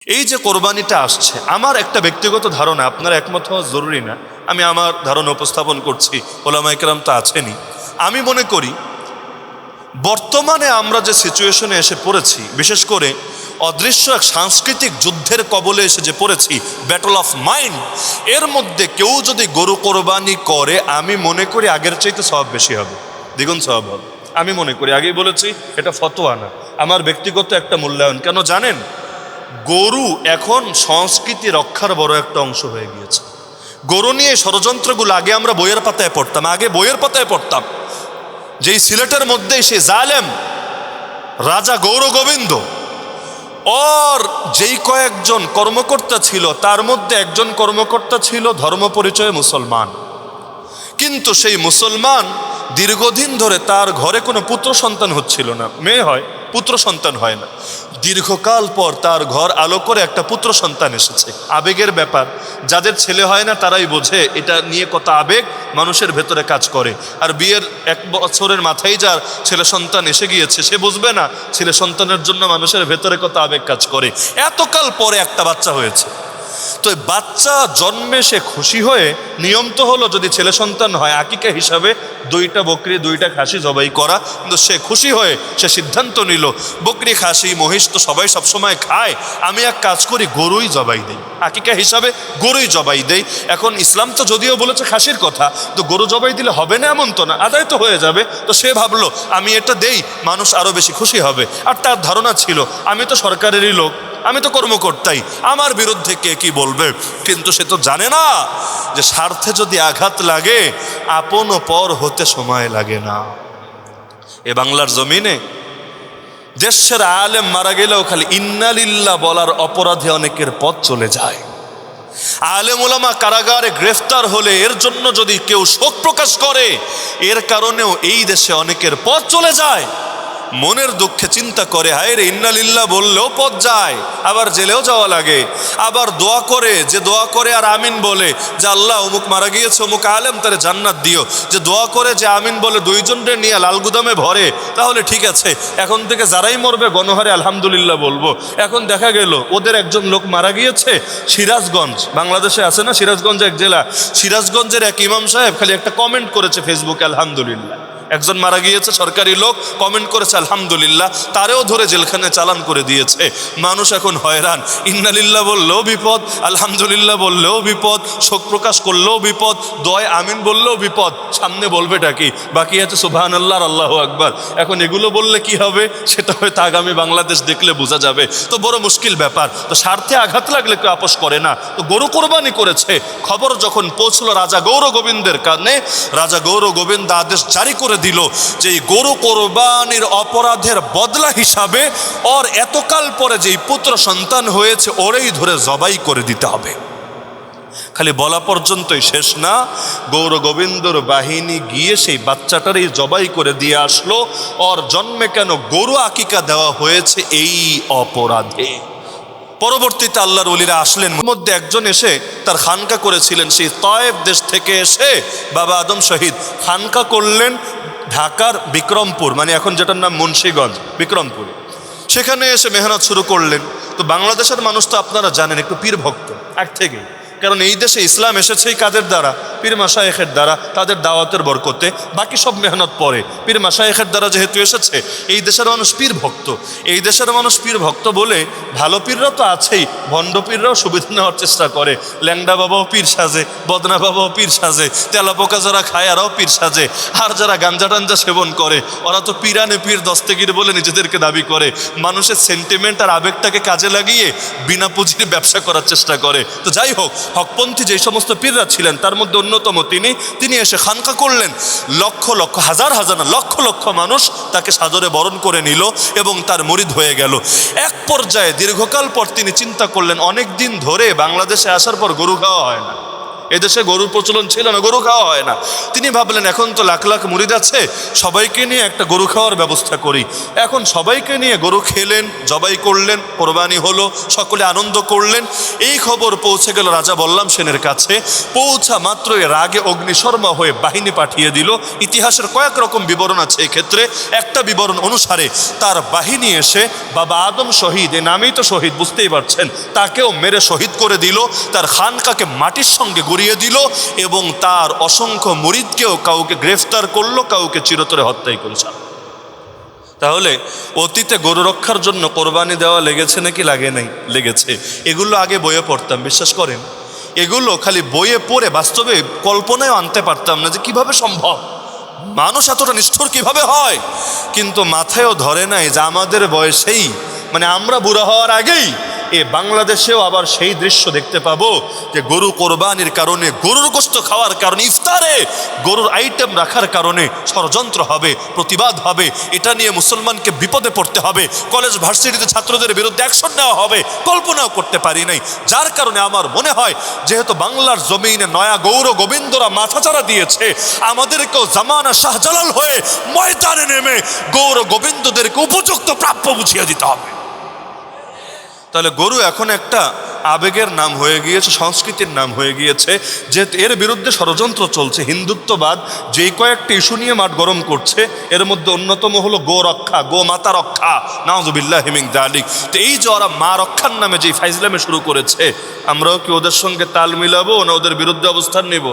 এই যে কোরবানিটা আসছে, আমার একটা ব্যক্তিগত ধারণা, আপনারা একমত হওয়া জরুরি না, আমি আমার ধারণা উপস্থাপন করছি, ওলামা ইকরাম তো আছেনই। আমি মনে করি বর্তমানে আমরা যে সিচুয়েশনে এসে পড়েছি, বিশেষ করে অদৃশ্য এক সাংস্কৃতিক যুদ্ধের কবলে এসে যে পড়েছি, ব্যাটল অফ মাইন্ড, এর মধ্যে কেউ যদি গরু কোরবানি করে, আমি মনে করি আগের চাইতে সওয়াব বেশি হবে, দ্বিগুণ সওয়াব হবে। আমি মনে করি, আগেই বলেছি, এটা ফতোয়া না, আমার ব্যক্তিগত একটা মূল্যায়ন। কেন জানেন? গরু এখন সংস্কৃতি রক্ষার বড় একটা অংশ হয়ে গিয়েছে। গরু নিয়ে ষড়যন্ত্রগুলো আগে আমরা বইয়ের পাতায় পড়তাম, যেই সিলেটের মধ্যে সেই জালেম রাজা গৌর গোবিন্দ, ওর যেই কয়েকজন কর্মকর্তা ছিল, তার মধ্যে একজন কর্মকর্তা ছিল ধর্ম পরিচয়ে মুসলমান, কিন্তু সেই মুসলমান দীর্ঘদিন ধরে তার ঘরে কোনো পুত্র সন্তান হচ্ছিল না। মেয়ে হয়, পুত্র সন্তান হয় না। দীর্ঘকাল পর তার ঘর আলো করে একটা পুত্র সন্তান এসেছে। আবেগের ব্যাপার, যাদের ছেলে হয় না তারাই বোঝে এটা নিয়ে কত আবেগ মানুষের ভেতরে কাজ করে। আর বিয়ের 1 বছরের মাথায় যার ছেলে সন্তান এসে গিয়েছে, সে বুঝবে না ছেলে সন্তানের জন্য মানুষের ভেতরে কত আবেগ কাজ করে। এতকাল পরে একটা বাচ্চা হয়েছে, তো বাচ্চা জন্মে সে খুশি হয়ে, নিয়ম তো হলো যদি ছেলে সন্তান হয় আকিকা হিসাবে 2টা বকরি 2টা খাসি জবাই করা, কিন্তু সে খুশি হয়ে সে সিদ্ধান্ত নিল বকরি খাসি মহিষ তো সবাই সবসময় খায়, আমি এক কাজ করি গরুই জবাই দেই, আকিকা হিসাবে গরুই জবাই দেই। এখন ইসলাম তো যদিও বলেছে খাসির কথা, তো গরু জবাই দিলে হবে না এমন তো না, আদায় তো হয়ে যাবে। তো সে ভাবলো আমি এটা দেই, মানুষ আরো বেশি খুশি হবে। আর তার ধারণা ছিল আমি তো সরকারেরই লোক, আমি তো কর্মকর্তাই, আমার বিরুদ্ধে কে কি বলবে। কিন্তু সে তো জানে না যে স্বার্থে যদি আঘাত লাগে, আপন ও পর হতে সময় লাগে না। এ বাংলার জমিনে দেশের আলেম মারা গেলেও খালি ইন্নালিল্লাহ বলার অপরাধে অনেকের পথ চলে যায়। আলেম ওলামা কারাগারে গ্রেফতার হলে এর জন্য যদি কেউ শোক প্রকাশ করে, এর কারণেও এই দেশে অনেকের পথ চলে যায়। মনের দুঃখে চিন্তা করে, হায় রে ইন্নালিল্লাহ বললেও পথ যায়, আবার জেলেও যাওয়া লাগে। আবার দোয়া করে, যে দোয়া করে আর আমিন বলে যে আল্লাহ অমুক মারা গিয়েছে, অমুক আলেম তারে জান্নাত দিও, যে দোয়া করে যে আমিন বলে 2 জনরে নিয়ে লালগুদামে ভরে, তাহলে ঠিক আছে, এখন থেকে যারাই মরবে গণহারে আলহামদুলিল্লাহ বলবো। এখন দেখা গেল ওদের একজন লোক মারা গিয়েছে সিরাজগঞ্জ, বাংলাদেশে আছে না সিরাজগঞ্জ এক জেলা, সিরাজগঞ্জের এক ইমাম সাহেব খালি একটা কমেন্ট করেছে ফেসবুকে আলহামদুলিল্লাহ। একজন মারা গিয়েছে সরকারি লোক, কমেন্ট করেছে আলহামদুলিল্লাহ, তারেও ধরে জেলখানে চালান করে দিয়েছে। মানুষ এখন হয়রান, ইন্নালিল্লাহ বললেও বিপদ, আলহামদুলিল্লাহ বললেও বিপদ, শোক প্রকাশ করলেও বিপদ, দোয়ায় আমিন বললেও বিপদ, সামনে বলবেটা কি? বাকি আছে সুবহানাল্লাহ আর আল্লাহু আকবার। এখন এগুলো বললে কি হবে সেটা হয়তো আগামী বাংলাদেশ দেখলে বোঝা যাবে। তো বড় মুশকিল ব্যাপার। তো স্বার্থে আঘাত লাগলে কেউ আপোষ করে না। তো গরু কোরবানি করেছে, খবর যখন পৌঁছলো রাজা গৌর গোবিন্দের কানে, রাজা গৌর গোবিন্দ আদেশ জারি করে দিল যে এই গরু কোরবানির অপরাধের বদলা হিসাবে ওর এতকাল পরে যেই পুত্র সন্তান হয়েছে ওরেই ধরে জবাই করে দিতে হবে। খালি বলা পর্যন্তই শেষ না, গৌর গোবিন্দর বাহিনী গিয়ে সেই বাচ্চাটারই জবাই করে দিয়ে আসলো। ওর জন্মে কেন গরু আকিকা দেওয়া হয়েছে এই অপরাধে। পরবর্তীতে আল্লাহর ওলিরা আসলেন, মধ্যে একজন এসে তার খানকা করেছিলেন, সেই তয়েব দেশ থেকে এসে বাবা আদম শহীদ খানকা করলেন ঢাকার বিক্রমপুর, মানে এখন যেটার নাম মুন্সিগঞ্জ, বিক্রমপুর। সেখানে এসে মেহনত শুরু করলেন। তো বাংলাদেশের মানুষ তো আপনারা জানেন একটু পীর ভক্ত এক থেকে, কারণ এই দেশে ইসলাম এসেছে কাদের দ্বারা? পীর মাশায়েখের দ্বারা, তাদের দাওয়াতের বরকতে। বাকি সব মেহনত পরে, পীর মাশায়েখের দ্বারা যেহেতু এসেছে, এই দেশের মানুষ পীর ভক্ত। এই দেশের মানুষ পীর ভক্ত বলে ভালো পীররা তো আছেই, ভণ্ড পীররাও সুবিধা নেওয়ার চেষ্টা করে। ল্যাংডা বাবাও পীর সাজে, বদনা বাবাও পীর সাজে, তেলাপোকা যারা খায় আরাও পীর সাজে, আর যারা গাঞ্জা টাঞ্জা সেবন করে ওরা তো পীরানে পীর দস্তগীর বলে নিজেদেরকে দাবি করে। মানুষের সেন্টিমেন্ট আর আবেগটাকে কাজে লাগিয়ে বিনা পুঁজির ব্যবসা করার চেষ্টা করে। তো যাই হোক, হকপন্থী যেই সমস্ত পীররা ছিলেন তার মধ্যে অন্যতম তিনি এসে খানকা করলেন। লক্ষ লক্ষ, হাজার হাজার না, লক্ষ লক্ষ মানুষ তাকে সাদরে বরণ করে নিল এবং তার মুরিদ হয়ে গেল। এক পর্যায়ে দীর্ঘকাল পর তিনি চিন্তা করলেন, অনেক দিন ধরে বাংলাদেশে আসার পর গরু খাওয়া হয় না, এদেশে গরুর প্রচলন ছিল না, গরু খাওয়া হয় না। তিনি ভাবলেন এখন তো লাখ লাখ মুরিদ আছে, সবাইকে নিয়ে একটা গরু খাওয়ার ব্যবস্থা করি। এখন সবাইকে নিয়ে গরু খেলেন, জবাই করলেন, কোরবানি হলো, সকলে আনন্দ করলেন। এই খবর পৌঁছে গেল রাজা বল্লাম সেনের কাছে। পৌঁছা মাত্রই রাগে অগ্নিশর্মা হয়ে বাহিনী পাঠিয়ে দিল। ইতিহাসের কয়েক রকম বিবরণ আছে এই ক্ষেত্রে। একটা বিবরণ অনুসারে তার বাহিনী এসে বাবা আদম শহীদ, এ নামেই তো শহীদ, বুঝতেই পারছেন, তাকেও মেরে শহীদ করে দিল, তার খানকাকে মাটির সঙ্গে গড়িয়ে দিল এবং তার অসংখ্য মুরিদকেও কাউকে গ্রেফতার করলো, কাউকে চিরতরে হত্যাই করেছে। তাহলে অতীতে গরু রক্ষার জন্য কোরবানি দেওয়া লেগেছে নাকি লাগে নাই? লেগেছে। এগুলো আগে বইয়ে পড়তাম, বিশ্বাস করেন, এগুলো খালি বইয়ে পড়ে বাস্তবে কল্পনায় আনতে পারতাম না যে কিভাবে সম্ভব, মানুষ এতটা নিষ্ঠুর কিভাবে হয়। কিন্তু মাথায়ও ধরে নাই যে আমাদের বয়সেই, মানে আমরা বুড়া হওয়ার আগেই বাংলাদেশেও আবার সেই দৃশ্য দেখতে পাবো যে গরু কোরবানির কারণে, গরুর গোশত খাওয়ার কারণে, ইফতারে গরুর আইটেম রাখার কারণে ষড়যন্ত্র হবে, প্রতিবাদ হবে, এটা নিয়ে মুসলমানকে বিপদে পড়তে হবে, কলেজ ভার্সিটিতে ছাত্রদের বিরুদ্ধে অ্যাকশন নেওয়া হবে, কল্পনাও করতে পারি নাই। যার কারণে আমার মনে হয় যেহেতু বাংলার জমিনে নয়া গৌর গোবিন্দরা মাথাচাড়া দিয়েছে, আমাদেরকেও জামানা শাহজালাল হয়ে ময়দানে নেমে গৌর গোবিন্দদেরকে উপযুক্ত প্রাপ্য বুঝিয়ে দিতে হবে। তাহলে গরু এখন একটা আবেগের নাম হয়ে গিয়েছে, সংস্কৃতির নাম হয়ে গিয়েছে, যেহেতু এর বিরুদ্ধে ষড়যন্ত্র চলছে। হিন্দুত্ববাদ যেই কয়েকটি ইস্যু নিয়ে মাঠ গরম করছে, এর মধ্যে অন্যতম হলো গো রক্ষা, গো মাতা রক্ষা, নাউযুবিল্লাহি মিন যালিক। তো এই যে ওরা মা রক্ষার নামে যে ফাইজলামে শুরু করেছে, আমরাও কি ওদের সঙ্গে তাল মিলাবো না ওদের বিরুদ্ধে অবস্থান নেব?